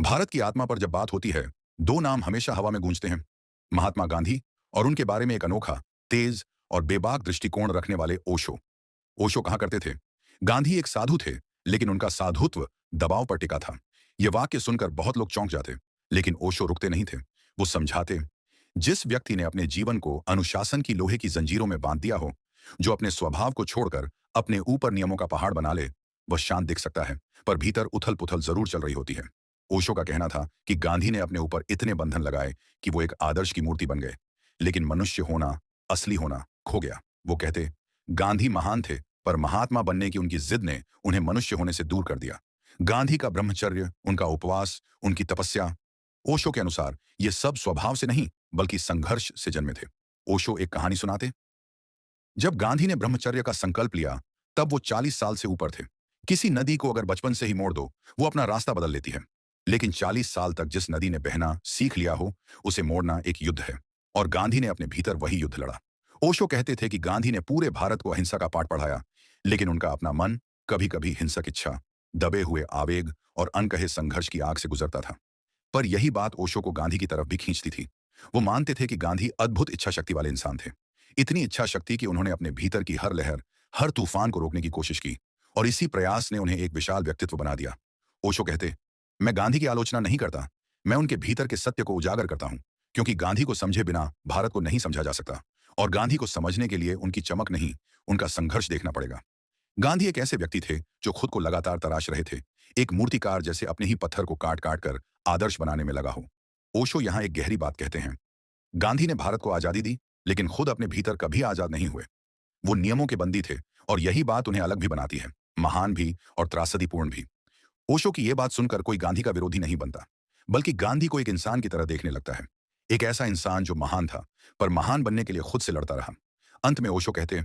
भारत की आत्मा पर जब बात होती है, दो नाम हमेशा हवा में गूंजते हैं। महात्मा गांधी और उनके बारे में एक अनोखा, तेज और बेबाक दृष्टिकोण रखने वाले ओशो। ओशो कहा करते थे, गांधी एक साधु थे, लेकिन उनका साधुत्व दबाव पर टिका था। यह वाक्य सुनकर बहुत लोग चौंक जाते, लेकिन ओशो रुकते नहीं थे। वो समझाते, जिस व्यक्ति ने अपने जीवन को अनुशासन की लोहे की जंजीरों में बांध दिया हो, जो अपने स्वभाव को छोड़कर अपने ऊपर नियमों का पहाड़ बना ले, वह शांत दिख सकता है, पर भीतर उथल पुथल जरूर चल रही होती है। ओशो का कहना था कि गांधी ने अपने ऊपर इतने बंधन लगाए कि वो एक आदर्श की मूर्ति बन गए, लेकिन मनुष्य होना, असली होना खो गया। वो कहते, गांधी महान थे, पर महात्मा बनने की उनकी जिद ने उन्हें मनुष्य होने से दूर कर दिया। गांधी का ब्रह्मचर्य, उनका उपवास, उनकी तपस्या, ओशो के अनुसार ये सब स्वभाव से नहीं बल्कि संघर्ष से जन्मे थे। ओशो एक कहानी सुनाते, जब गांधी ने ब्रह्मचर्य का संकल्प लिया, तब वो 40 साल से ऊपर थे। किसी नदी को अगर बचपन से ही मोड़ दो, वो अपना रास्ता बदल लेती है, लेकिन 40 साल तक जिस नदी ने बहना सीख लिया हो, उसे मोड़ना एक युद्ध है। और गांधी ने अपने भीतर वही युद्ध लड़ा। ओशो कहते थे कि गांधी ने पूरे भारत को अहिंसा का पाठ पढ़ाया, लेकिन उनका अपना मन कभी कभी हिंसक इच्छा, दबे हुए आवेग और अनकहे संघर्ष की आग से गुजरता था। पर यही बात ओशो को गांधी की तरफ भी खींचती थी। वो मानते थे कि गांधी अद्भुत इच्छा शक्ति वाले इंसान थे। इतनी इच्छा शक्ति कि उन्होंने अपने भीतर की हर लहर, हर तूफान को रोकने की कोशिश की, और इसी प्रयास ने उन्हें एक विशाल व्यक्तित्व बना दिया। ओशो कहते, मैं गांधी की आलोचना नहीं करता, मैं उनके भीतर के सत्य को उजागर करता हूं, क्योंकि गांधी को समझे बिना भारत को नहीं समझा जा सकता, और गांधी को समझने के लिए उनकी चमक नहीं, उनका संघर्ष देखना पड़ेगा। गांधी एक ऐसे व्यक्ति थे जो खुद को लगातार तराश रहे थे, एक मूर्तिकार जैसे अपने ही पत्थर को काट काट कर आदर्श बनाने में लगा हो। ओशो यहां एक गहरी बात कहते हैं, गांधी ने भारत को आजादी दी, लेकिन खुद अपने भीतर कभी आजाद नहीं हुए। वो नियमों के बंदी थे, और यही बात उन्हें अलग भी बनाती है, महान भी और त्रासदीपूर्ण भी। ओशो की यह बात सुनकर कोई गांधी का विरोधी नहीं बनता, बल्कि गांधी को एक इंसान की तरह देखने लगता है। एक ऐसा इंसान जो महान था, पर महान बनने के लिए खुद से लड़ता रहा। अंत में ओशो कहते,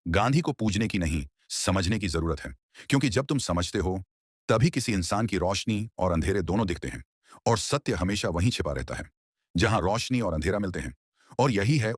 गांधी को पूजने की नहीं, समझने की जरूरत है, क्योंकि जब तुम समझते हो, तभी किसी इंसान की रोशनी और अंधेरे दोनों दिखते हैं, और सत्य हमेशा वहीं छिपा रहता है, जहां रोशनी और अंधेरा मिलते हैं। और यही है